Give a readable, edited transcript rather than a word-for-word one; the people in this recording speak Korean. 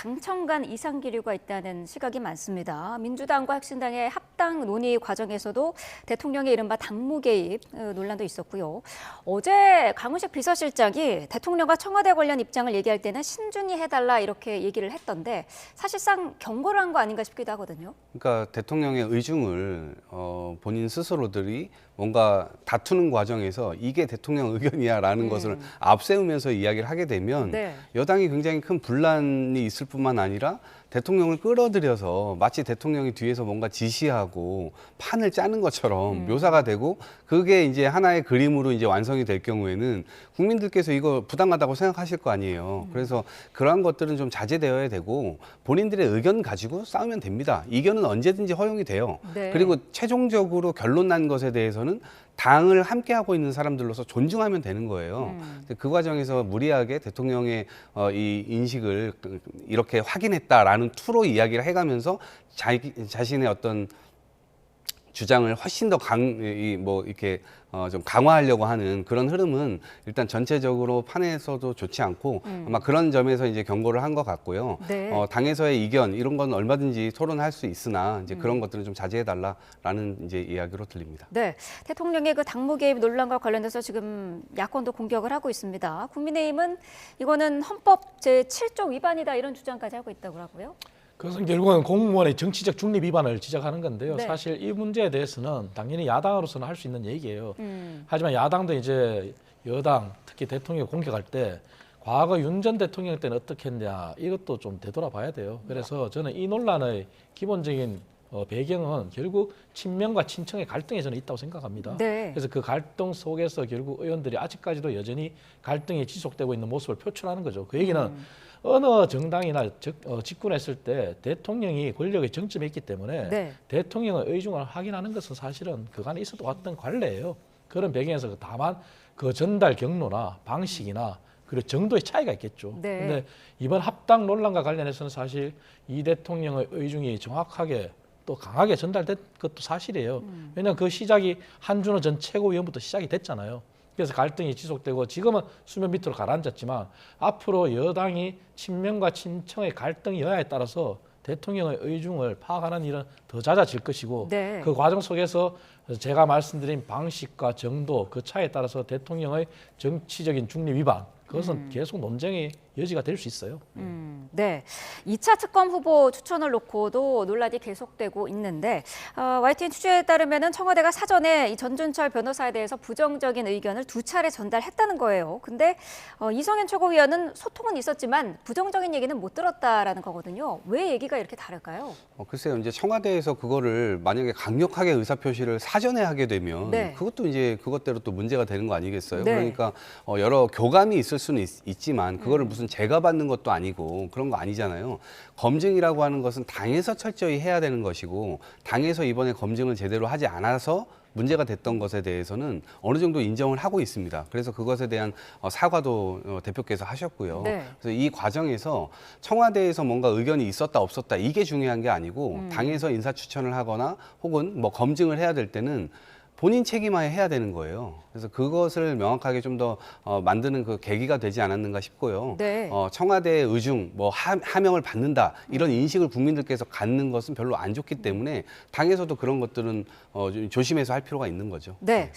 당청 간 이상 기류가 있다는 시각이 많습니다. 민주당과 혁신당의 합당 논의 과정에서도 대통령의 이른바 당무 개입 논란도 있었고요. 어제 강훈식 비서실장이 대통령과 청와대 관련 입장을 얘기할 때는 신중히 해달라 이렇게 얘기를 했던데 사실상 경고를 한 거 아닌가 싶기도 하거든요. 그러니까 대통령의 의중을 본인 스스로들이 뭔가 다투는 과정에서 이게 대통령 의견이야라는 것을 앞세우면서 이야기를 하게 되면 네. 여당이 굉장히 큰 분란이 있을 뿐만 아니라 대통령을 끌어들여서 마치 대통령이 뒤에서 뭔가 지시하고 판을 짜는 것처럼 묘사가 되고 그게 이제 하나의 그림으로 이제 완성이 될 경우에는 국민들께서 이거 부당하다고 생각하실 거 아니에요. 그래서 그러한 것들은 좀 자제되어야 되고 본인들의 의견 가지고 싸우면 됩니다. 이견은 언제든지 허용이 돼요. 네. 그리고 최종적으로 결론 난 것에 대해서는 당을 함께하고 있는 사람들로서 존중하면 되는 거예요. 근데 그 과정에서 무리하게 대통령의 이 인식을 이렇게 확인했다라는 투로 이야기를 해가면서 자신의 어떤 주장을 훨씬 더 이렇게 좀 강화하려고 하는 그런 흐름은 일단 전체적으로 판에서도 좋지 않고 아마 그런 점에서 이제 경고를 한 것 같고요. 네. 당에서의 이견 이런 건 얼마든지 토론할 수 있으나 이제 그런 것들은 좀 자제해달라라는 이제 이야기로 들립니다. 네, 대통령의 그 당무 개입 논란과 관련해서 지금 야권도 공격을 하고 있습니다. 국민의힘은 이거는 헌법 제7조 위반이다 이런 주장까지 하고 있다고 하고요. 그것은 결국은 공무원의 정치적 중립 위반을 지적하는 건데요. 네. 사실 이 문제에 대해서는 당연히 야당으로서는 할 수 있는 얘기예요. 하지만 야당도 이제 여당, 특히 대통령을 공격할 때 과거 윤 전 대통령 때는 어떻게 했냐 이것도 좀 되돌아봐야 돼요. 그래서 저는 이 논란의 기본적인 배경은 결국 친명과 친청의 갈등에 저는 있다고 생각합니다. 네. 그래서 그 갈등 속에서 결국 의원들이 아직까지도 여전히 갈등이 지속되고 있는 모습을 표출하는 거죠. 그 얘기는 어느 정당이나 집권했을 때 대통령이 권력의 정점에 있기 때문에 네. 대통령의 의중을 확인하는 것은 사실은 그간에 있어도 왔던 관례예요. 그런 배경에서 다만 그 전달 경로나 방식이나 그리고 정도의 차이가 있겠죠. 네. 근데 이번 합당 논란과 관련해서는 사실 이 대통령의 의중이 정확하게 또 강하게 전달된 것도 사실이에요. 왜냐하면 그 시작이 한준호 전 최고위원부터 시작이 됐잖아요. 그래서 갈등이 지속되고 지금은 수면 밑으로 가라앉았지만 앞으로 여당이 친명과 친청의 갈등 여하에 따라서 대통령의 의중을 파악하는 일은 더 잦아질 것이고 네. 그 과정 속에서 제가 말씀드린 방식과 정도 그 차이에 따라서 대통령의 정치적인 중립 위반 그것은 계속 논쟁의 여지가 될 수 있어요. 네, 2차 특검 후보 추천을 놓고도 논란이 계속되고 있는데 YTN 취재에 따르면 청와대가 사전에 이 전준철 변호사에 대해서 부정적인 의견을 2차례 전달했다는 거예요. 근데 이성현 최고위원은 소통은 있었지만 부정적인 얘기는 못 들었다라는 거거든요. 왜 얘기가 이렇게 다를까요? 글쎄요, 이제 청와대에서 그거를 만약에 강력하게 의사표시를 사전에 하게 되면 네. 그것도 이제 그것대로 또 문제가 되는 거 아니겠어요? 네. 그러니까 여러 교감이 있을 수는 있지만 그거를 무슨 제가 받는 것도 아니고 그런 거 아니잖아요. 검증이라고 하는 것은 당에서 철저히 해야 되는 것이고 당에서 이번에 검증을 제대로 하지 않아서 문제가 됐던 것에 대해서는 어느 정도 인정을 하고 있습니다. 그래서 그것에 대한 사과도 대표께서 하셨고요. 네. 그래서 이 과정에서 청와대에서 뭔가 의견이 있었다 없었다 이게 중요한 게 아니고 당에서 인사 추천을 하거나 혹은 뭐 검증을 해야 될 때는 본인 책임하에 해야 되는 거예요. 그래서 그것을 명확하게 좀 더 만드는 그 계기가 되지 않았는가 싶고요. 네. 청와대의 의중, 뭐 하명을 받는다 이런 인식을 국민들께서 갖는 것은 별로 안 좋기 때문에 당에서도 그런 것들은 좀 조심해서 할 필요가 있는 거죠. 네,